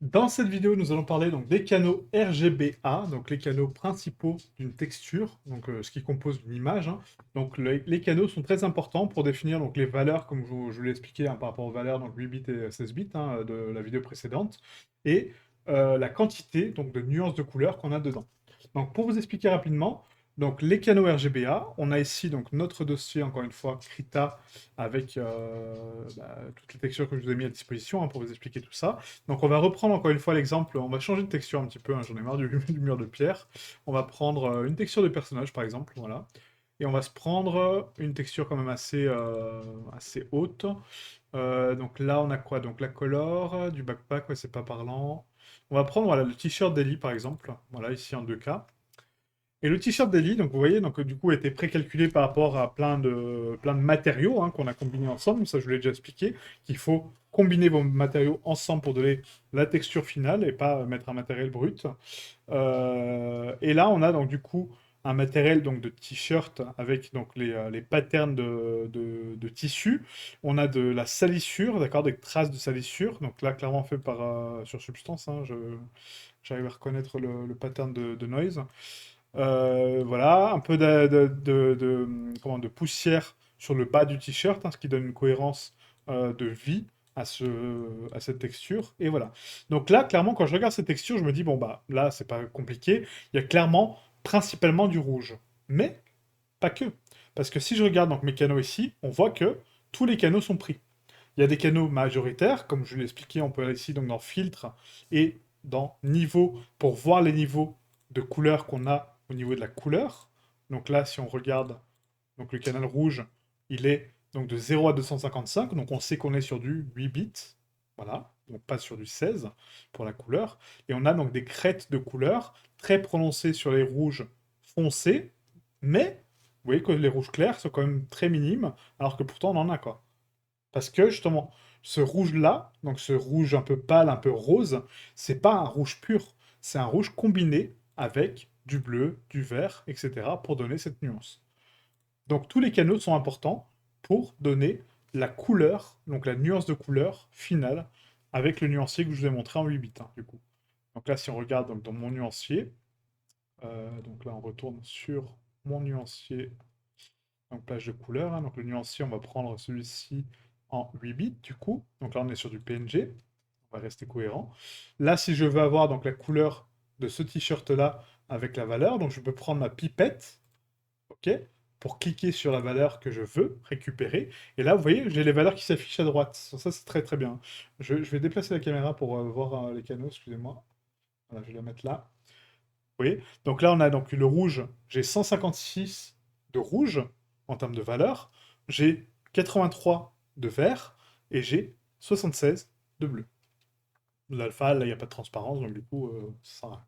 Dans cette vidéo, nous allons parler donc des canaux RGBA, donc les canaux principaux d'une texture, donc ce qui compose une image, hein. Donc les canaux sont très importants pour définir donc les valeurs, comme je vous l'ai expliqué, hein, par rapport aux valeurs, donc 8 bits et 16 bits, hein, de la vidéo précédente, et la quantité donc de nuances de couleurs qu'on a dedans. Donc pour vous expliquer rapidement, donc les canaux RGBA, on a ici donc notre dossier, encore une fois, Krita, avec toutes les textures que je vous ai mis à disposition, hein, pour vous expliquer tout ça. Donc on va reprendre encore une fois l'exemple, on va changer de texture un petit peu, hein, j'en ai marre du mur de pierre. On va prendre une texture de personnage par exemple, voilà. Et on va se prendre une texture quand même assez haute. Donc là on a quoi? Donc la color, du backpack, ouais c'est pas parlant. On va prendre voilà, le t-shirt d'Ellie par exemple, voilà ici en 2K. Et le t-shirt d'Ellie, donc vous voyez, donc du coup, a été précalculé par rapport à plein de matériaux, hein, qu'on a combinés ensemble. Ça, je vous l'ai déjà expliqué, qu'il faut combiner vos matériaux ensemble pour donner la texture finale et pas mettre un matériel brut. Et là, on a donc du coup un matériel donc de t-shirt avec donc les patterns de tissu. On a de la salissure, d'accord, des traces de salissure. Donc là, clairement fait par sur Substance, hein, j'arrive à reconnaître le pattern de noise. Voilà, un peu de poussière sur le bas du t-shirt, hein, ce qui donne une cohérence de vie à cette texture. Et voilà. Donc là, clairement, quand je regarde cette texture, je me dis, bon, bah là, c'est pas compliqué. Il y a clairement, principalement du rouge. Mais pas que. Parce que si je regarde donc mes canaux ici, on voit que tous les canaux sont pris. Il y a des canaux majoritaires, comme je l'ai expliqué, on peut aller ici donc dans filtre et dans niveau pour voir les niveaux de couleur qu'on a au niveau de la couleur. Donc là, si on regarde donc le canal rouge, il est donc de 0 à 255, donc on sait qu'on est sur du 8 bits, voilà, donc pas sur du 16 pour la couleur. Et on a donc des crêtes de couleur très prononcées sur les rouges foncés, mais vous voyez que les rouges clairs sont quand même très minimes, alors que pourtant on en a quoi. Parce que justement, ce rouge-là, donc ce rouge un peu pâle, un peu rose, c'est pas un rouge pur, c'est un rouge combiné avec du bleu, du vert, etc. pour donner cette nuance. Donc tous les canaux sont importants pour donner la couleur, donc la nuance de couleur finale avec le nuancier que je vous ai montré en 8 bits, hein, du coup. Donc là, si on regarde donc, dans mon nuancier, donc là on retourne sur mon nuancier, donc plage de couleurs, hein. Donc le nuancier, on va prendre celui-ci en 8 bits du coup. Donc là on est sur du PNG, on va rester cohérent. Là si je veux avoir donc la couleur de ce t-shirt là avec la valeur, donc je peux prendre ma pipette, ok, pour cliquer sur la valeur que je veux récupérer. Et là vous voyez, j'ai les valeurs qui s'affichent à droite. Ça c'est très très bien. Je vais déplacer la caméra pour voir les canaux, excusez-moi. Voilà, je vais la mettre là. Vous voyez? Donc là, on a donc le rouge, j'ai 156 de rouge en termes de valeur, j'ai 83 de vert et j'ai 76 de bleu. L'alpha, là, il n'y a pas de transparence, donc du coup, ça sert à rien.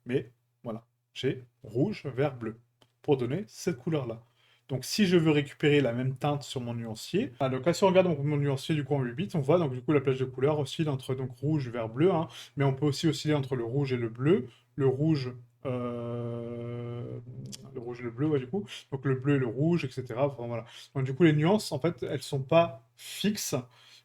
Mais voilà, j'ai rouge, vert, bleu pour donner cette couleur-là. Donc si je veux récupérer la même teinte sur mon nuancier, donc là si on regarde donc, mon nuancier du coup en 8 bits, on voit donc du coup la plage de couleurs oscille entre donc rouge, vert, bleu, hein, mais on peut aussi osciller entre le rouge et le bleu, le rouge, euh, le rouge et le bleu, ouais, du coup, donc le bleu et le rouge, etc. Enfin, voilà. Donc du coup les nuances en fait elles sont pas fixes,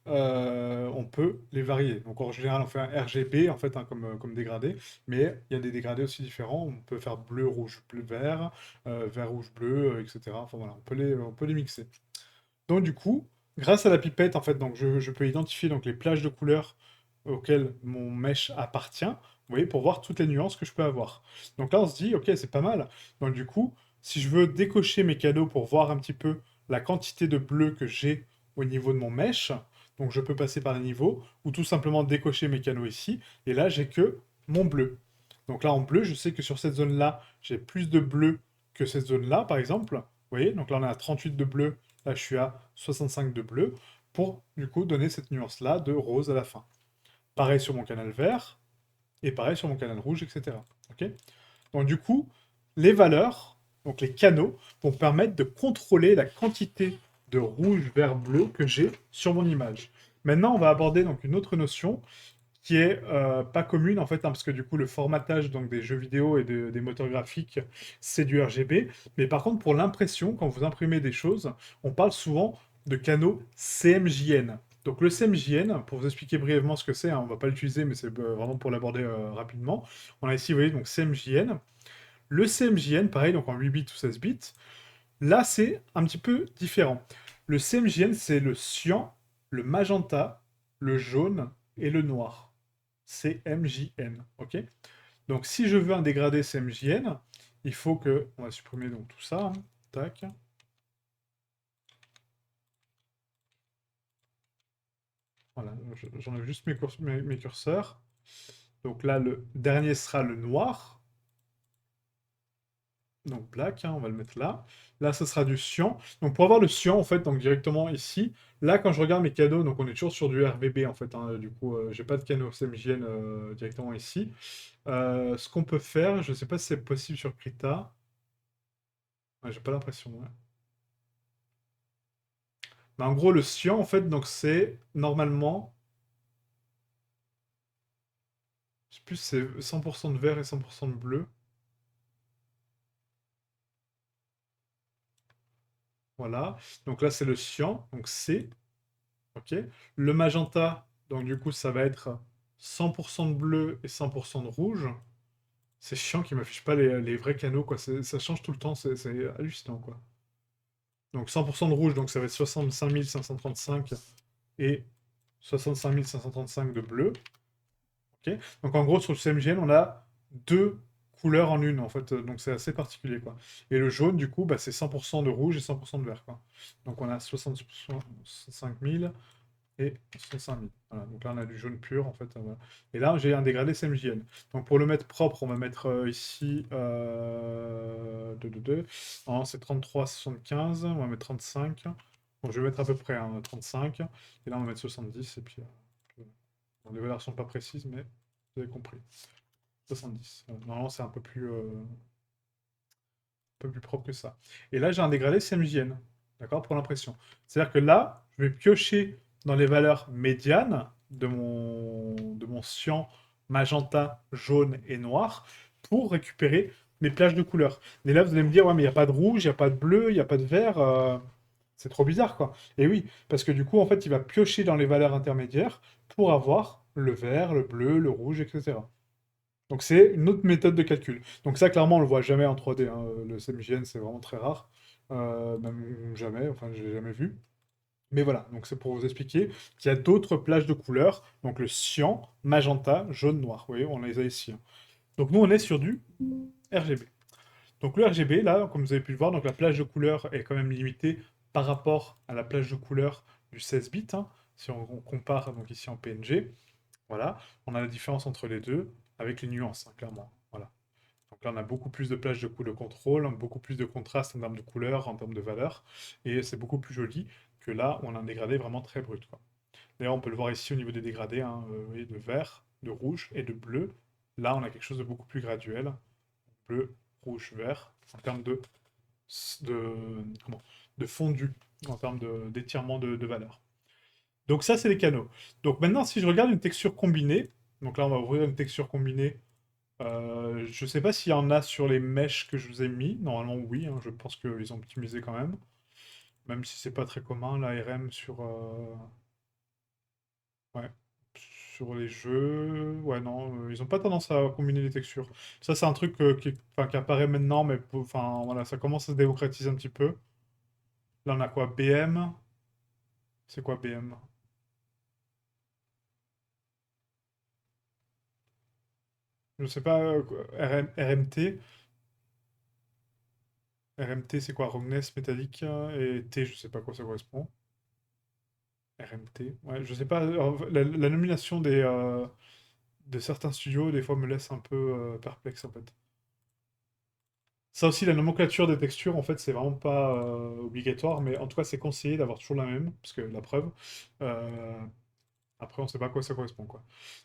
on peut les varier. Donc en général on fait un RGB en fait, hein, comme dégradé, mais il y a des dégradés aussi différents. On peut faire bleu, rouge, bleu, vert, vert, rouge, bleu, etc. Enfin voilà, on peut les mixer. Donc du coup, grâce à la pipette, en fait, donc je peux identifier donc les plages de couleurs auxquelles mon mesh appartient, vous voyez, pour voir toutes les nuances que je peux avoir. Donc là, on se dit, ok, c'est pas mal. Donc du coup, si je veux décocher mes canaux pour voir un petit peu la quantité de bleu que j'ai au niveau de mon mesh, donc je peux passer par les niveaux, ou tout simplement décocher mes canaux ici, et là, j'ai que mon bleu. Donc là, en bleu, je sais que sur cette zone-là, j'ai plus de bleu que cette zone-là, par exemple. Vous voyez, donc là, on a 38 de bleu. Là, je suis à 65 de bleu pour, du coup, donner cette nuance-là de rose à la fin. Pareil sur mon canal vert et pareil sur mon canal rouge, etc. Ok. Donc, du coup, les valeurs, donc les canaux, vont permettre de contrôler la quantité de rouge, vert, bleu que j'ai sur mon image. Maintenant, on va aborder donc une autre notion qui est pas commune en fait, hein, parce que du coup le formatage donc des jeux vidéo et des moteurs graphiques c'est du RGB, mais par contre pour l'impression, quand vous imprimez des choses, on parle souvent de canaux CMJN. Donc le CMJN, pour vous expliquer brièvement ce que c'est, hein, on va pas l'utiliser, mais c'est vraiment pour l'aborder rapidement. On a ici, vous voyez, donc CMJN. Le CMJN, pareil, donc en 8 bits ou 16 bits. Là, c'est un petit peu différent. Le CMJN, c'est le cyan, le magenta, le jaune et le noir. CMJN, ok? Donc si je veux un dégradé CMJN, il faut que... On va supprimer donc tout ça, hein. Tac. Voilà, j'enlève juste mes curseurs. Donc là, le dernier sera le noir. Donc black, hein, on va le mettre là. Là, ce sera du cyan. Donc pour avoir le cyan, en fait, donc directement ici, là, quand je regarde mes canaux, donc on est toujours sur du RVB, en fait, hein, du coup, j'ai pas de canaux CMJN directement ici. Ce qu'on peut faire, je sais pas si c'est possible sur Krita. Ouais, j'ai pas l'impression, ouais. Mais en gros, le cyan, en fait, donc c'est normalement, je sais plus, c'est 100% de vert et 100% de bleu. Voilà. Donc là, c'est le cyan, donc C. Ok. Le magenta, donc du coup, ça va être 100% de bleu et 100% de rouge. C'est chiant qu'ils m'affichent pas les vrais canaux, quoi. Ça change tout le temps, c'est hallucinant, quoi. Donc 100% de rouge, donc ça va être 65 535 et 65 535 de bleu. Ok. Donc en gros, sur le CMGN, on a deux couleurs en une, en fait. Donc c'est assez particulier, quoi. Et le jaune, du coup, bah, c'est 100% de rouge et 100% de vert, quoi. Donc on a 65 000 et 105 000. Voilà. Donc là, on a du jaune pur, en fait. Voilà. Et là, j'ai un dégradé CMJN. Donc pour le mettre propre, on va mettre ici... 2. Non, c'est 33,75. On va mettre 35. Bon, je vais mettre à peu près 35. Et là, on va mettre 70. Et puis... bon, les valeurs sont pas précises, mais vous avez compris. 70. Normalement, c'est un peu plus propre que ça. Et là, j'ai un dégradé CMJN, d'accord, pour l'impression. C'est-à-dire que là, je vais piocher dans les valeurs médianes de mon cyan, magenta, jaune et noir pour récupérer mes plages de couleurs. Mais là, vous allez me dire, ouais, mais il n'y a pas de rouge, il n'y a pas de bleu, il n'y a pas de vert. C'est trop bizarre, quoi. Et oui, parce que du coup, en fait, il va piocher dans les valeurs intermédiaires pour avoir le vert, le bleu, le rouge, etc. Donc c'est une autre méthode de calcul. Donc ça, clairement, on le voit jamais en 3D, hein. Le CMJN, c'est vraiment très rare. Même jamais, enfin, je l'ai jamais vu. Mais voilà, donc c'est pour vous expliquer qu'il y a d'autres plages de couleurs. Donc le cyan, magenta, jaune, noir. Vous voyez, on les a ici, hein. Donc nous, on est sur du RGB. Donc le RGB, là, comme vous avez pu le voir, donc la plage de couleurs est quand même limitée par rapport à la plage de couleurs du 16 bits, hein. Si on compare donc ici en PNG, voilà, on a la différence entre les deux avec les nuances, hein, clairement. Voilà. Donc là, on a beaucoup plus de plages de contrôle, hein, beaucoup plus de contraste en termes de couleurs, en termes de valeur, et c'est beaucoup plus joli que là, où on a un dégradé vraiment très brut, quoi. D'ailleurs, on peut le voir ici au niveau des dégradés, hein, vous voyez, de vert, de rouge et de bleu. Là, on a quelque chose de beaucoup plus graduel. Bleu, rouge, vert, en termes comment, de fondu, en termes d'étirement de valeur. Donc ça, c'est les canaux. Donc maintenant, si je regarde une texture combinée, donc là, on va ouvrir une texture combinée. Je sais pas s'il y en a sur les mèches que je vous ai mis. Normalement, oui, hein, je pense qu'ils ont optimisé quand même si c'est pas très commun, l'ARM ouais, sur les jeux. Ouais, non, ils ont pas tendance à combiner les textures. Ça, c'est un truc enfin, qui apparaît maintenant, mais enfin, voilà, ça commence à se démocratiser un petit peu. Là, on a quoi? BM? C'est quoi BM? Je sais pas, RMT. RMT, c'est quoi? Roughness métallique et T, je sais pas à quoi ça correspond. RMT. Ouais, je sais pas. La nomination de certains studios, des fois, me laisse un peu perplexe, en fait. Ça aussi, la nomenclature des textures, en fait, c'est vraiment pas obligatoire, mais en tout cas, c'est conseillé d'avoir toujours la même, parce que la preuve. euh, Après, on sait pas à quoi ça correspond, quoi.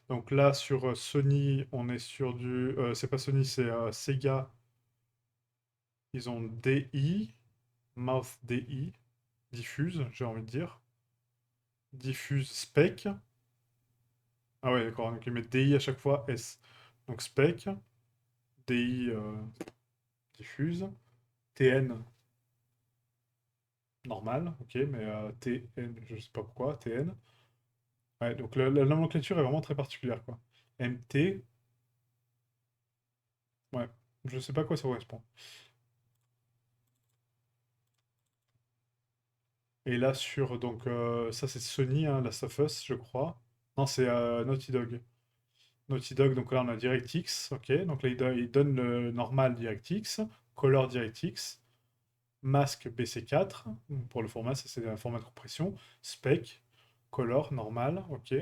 Donc là, sur Sony, on est sur du... c'est pas Sony, c'est Sega. Ils ont DI, Mouth DI, Diffuse, j'ai envie de dire. Diffuse Spec. Ah ouais, d'accord, donc ils mettent DI à chaque fois, S. Donc Spec, DI Diffuse, TN normal, ok, mais TN, je sais pas pourquoi, TN. Ouais, donc la nomenclature est vraiment très particulière, quoi. MT, ouais, je sais pas à quoi ça correspond. Et là, sur, donc, ça c'est Sony, hein, Last of Us, je crois. Non, c'est Naughty Dog. Naughty Dog, donc là on a DirectX, ok. Donc là il donne le normal DirectX, Color DirectX, Mask BC4, pour le format, ça c'est un format de compression, Spec, Color, normal, ok.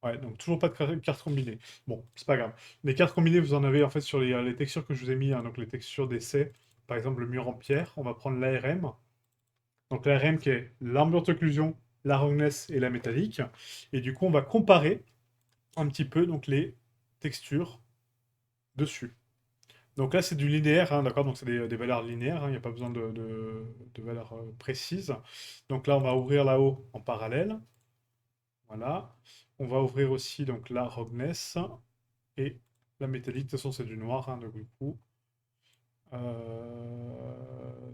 Ouais, donc toujours pas de carte combinée. Bon, c'est pas grave. Les cartes combinées, vous en avez en fait sur les textures que je vous ai mis, hein, donc les textures d'essai, par exemple le mur en pierre, on va prendre l'ARM. Donc l'ARM qui est l'ambiance occlusion, la roughness et la métallique. Et du coup, on va comparer un petit peu donc les textures dessus. Donc là, c'est du linéaire, hein, d'accord? Donc c'est des valeurs linéaires, hein, il n'y a pas besoin de valeurs précises. Donc là, on va ouvrir là-haut en parallèle. Voilà. On va ouvrir aussi donc la roughness et la métallique. De toute façon, c'est du noir, hein, donc du coup.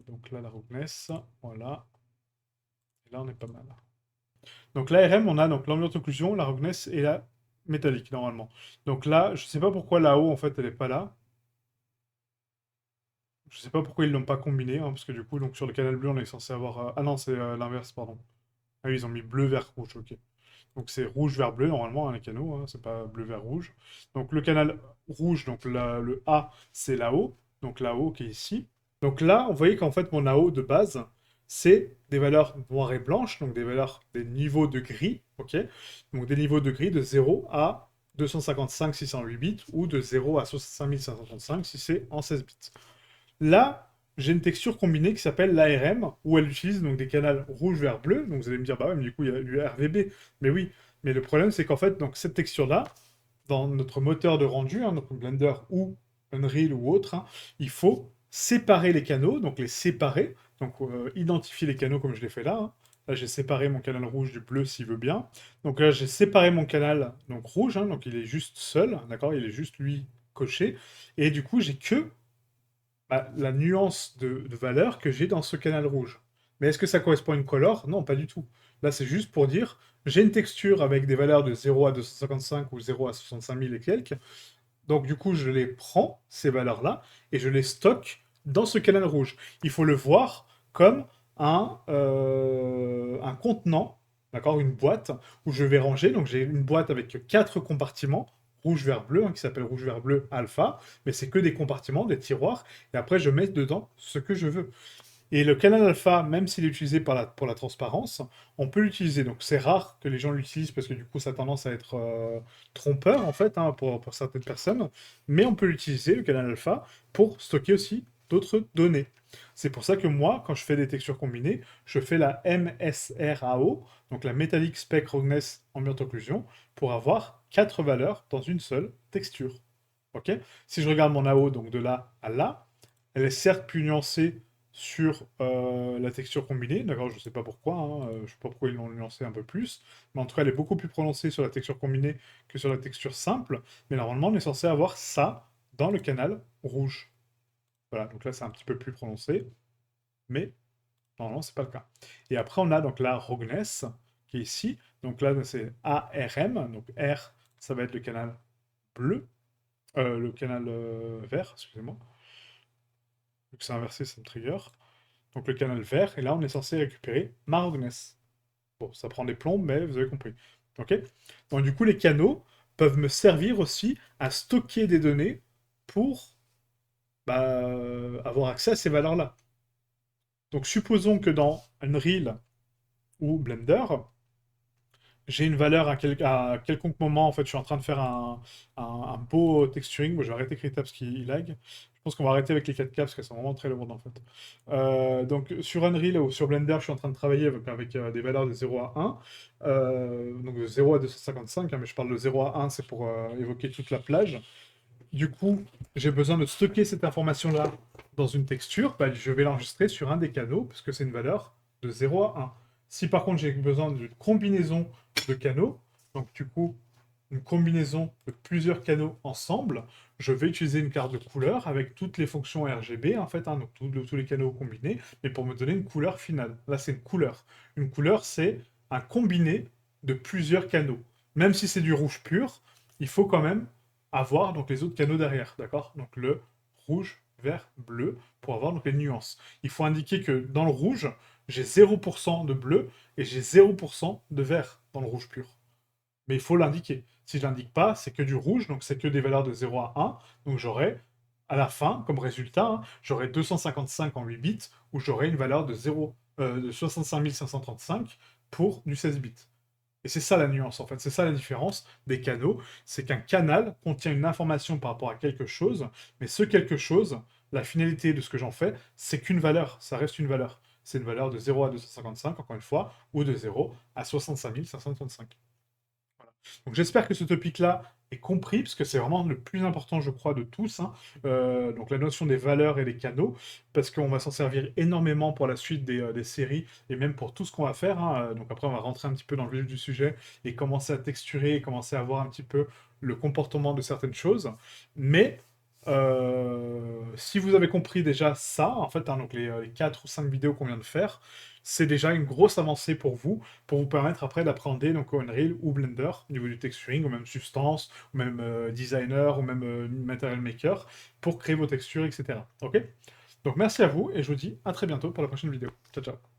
Donc là, la roughness. Voilà. Et là, on est pas mal. Donc l'ARM, on a donc l'ambiance occlusion, la roughness et la métallique, normalement. Donc là, je sais pas pourquoi là-haut, en fait, elle est pas là. Je sais pas pourquoi ils l'ont pas combiné, hein, parce que du coup, donc sur le canal bleu, on est censé avoir. Ah non, c'est l'inverse, pardon. Ah oui, ils ont mis bleu, vert, rouge, ok. Donc c'est rouge, vert, bleu, normalement, hein, les canaux, hein, c'est pas bleu, vert, rouge. Donc le canal rouge, donc le A, c'est là-haut. Donc là-haut qui est ici. Donc là, on voyait qu'en fait, mon AO de base, c'est des valeurs noires et blanches, donc des valeurs, des niveaux de gris, ok? Donc des niveaux de gris de 0 à 255 608 bits ou de 0 à 65 si c'est en 16 bits. Là, j'ai une texture combinée qui s'appelle l'ARM, où elle utilise donc des canaux rouge, vert, bleu. Donc vous allez me dire, bah ouais, mais du coup, il y a du RVB. Mais oui, mais le problème, c'est qu'en fait, donc, cette texture-là, dans notre moteur de rendu, hein, donc Blender ou Unreal ou autre, hein, il faut séparer les canaux, donc les séparer, donc identifier les canaux comme je l'ai fait là. Hein. Là, j'ai séparé mon canal rouge du bleu s'il veut bien. Donc là, j'ai séparé mon canal donc rouge, hein, donc il est juste seul, d'accord, il est juste lui coché. Et du coup, j'ai que la nuance de valeur que j'ai dans ce canal rouge. Mais est-ce que ça correspond à une color? Non, pas du tout. Là, c'est juste pour dire, j'ai une texture avec des valeurs de 0 à 255 ou 0 à 65 000 et quelques. Donc, du coup, je les prends, ces valeurs-là, et je les stocke dans ce canal rouge. Il faut le voir comme un contenant, d'accord, une boîte, où je vais ranger. Donc, j'ai une boîte avec 4 compartiments, rouge, vert, bleu, hein, qui s'appelle rouge, vert, bleu, alpha, mais c'est que des compartiments, des tiroirs, et après, je mets dedans ce que je veux. Et le canal alpha, même s'il est utilisé pour la transparence, on peut l'utiliser. Donc c'est rare que les gens l'utilisent parce que du coup ça a tendance à être trompeur en fait hein, pour certaines personnes. Mais on peut l'utiliser, le canal alpha, pour stocker aussi d'autres données. C'est pour ça que moi, quand je fais des textures combinées, je fais la MSRAO, donc la Metallic Spec Roughness Ambient Occlusion, pour avoir 4 valeurs dans une seule texture. Ok? Si je regarde mon AO, donc de là à là, elle est certes plus nuancée sur la texture combinée, d'accord, je ne sais pas pourquoi, hein, je ne sais pas pourquoi ils l'ont nuancée un peu plus, mais en tout cas elle est beaucoup plus prononcée sur la texture combinée que sur la texture simple, mais normalement on est censé avoir ça dans le canal rouge. Voilà, donc là c'est un petit peu plus prononcé, mais normalement c'est pas le cas. Et après on a donc la roughness qui est ici, donc là c'est ARM, donc R ça va être le canal bleu, le canal vert, excusez-moi, vu que c'est inversé ça me trigger. Donc le canal vert, et là on est censé récupérer ma roughness. Bon, ça prend des plombs, mais vous avez compris. Ok? Donc du coup, les canaux peuvent me servir aussi à stocker des données pour avoir accès à ces valeurs-là. Donc supposons que dans Unreal ou Blender, j'ai une valeur à quelconque moment, en fait, je suis en train de faire un beau texturing. Bon, je vais arrêter Krita parce qu'il lag. Je pense qu'on va arrêter avec les 4K parce qu'elles sont vraiment très lourdes, en fait. Donc, sur Unreal ou sur Blender, je suis en train de travailler avec des valeurs de 0 à 1. Donc, de 0 à 255, hein, mais je parle de 0 à 1, c'est pour évoquer toute la plage. Du coup, j'ai besoin de stocker cette information-là dans une texture. Bah, je vais l'enregistrer sur un des canaux, parce que c'est une valeur de 0 à 1. Si par contre j'ai besoin d'une combinaison de canaux, donc du coup une combinaison de plusieurs canaux ensemble, je vais utiliser une carte de couleur avec toutes les fonctions RGB, en fait, hein, donc tous les canaux combinés, mais pour me donner une couleur finale. Là, c'est une couleur. Une couleur, c'est un combiné de plusieurs canaux. Même si c'est du rouge pur, il faut quand même avoir donc les autres canaux derrière, d'accord? Donc le rouge, vert, bleu, pour avoir donc les nuances. Il faut indiquer que dans le rouge, j'ai 0% de bleu et j'ai 0% de vert dans le rouge pur. Mais il faut l'indiquer. Si je l'indique pas, c'est que du rouge, donc c'est que des valeurs de 0 à 1. Donc j'aurai, à la fin, comme résultat, hein, j'aurai 255 en 8 bits, ou j'aurai une valeur de 0, de 65 535 pour du 16 bits. Et c'est ça la nuance, en fait. C'est ça la différence des canaux. C'est qu'un canal contient une information par rapport à quelque chose, mais ce quelque chose, la finalité de ce que j'en fais, c'est qu'une valeur. Ça reste une valeur. C'est une valeur de 0 à 255, encore une fois, ou de 0 à 65 535. Voilà. Donc j'espère que ce topic-là est compris, parce que c'est vraiment le plus important, je crois, de tous, hein. Donc la notion des valeurs et des canaux, parce qu'on va s'en servir énormément pour la suite des séries, et même pour tout ce qu'on va faire, hein. Donc après, on va rentrer un petit peu dans le vif du sujet, et commencer à texturer, et commencer à voir un petit peu le comportement de certaines choses. Mais si vous avez compris déjà ça, en fait, hein, donc les 4 ou 5 vidéos qu'on vient de faire, c'est déjà une grosse avancée pour vous permettre après d'appréhender donc Unreal ou Blender au niveau du texturing, ou même Substance, ou même Designer, ou même Material Maker, pour créer vos textures, etc. Ok? Donc merci à vous, et je vous dis à très bientôt pour la prochaine vidéo. Ciao, ciao.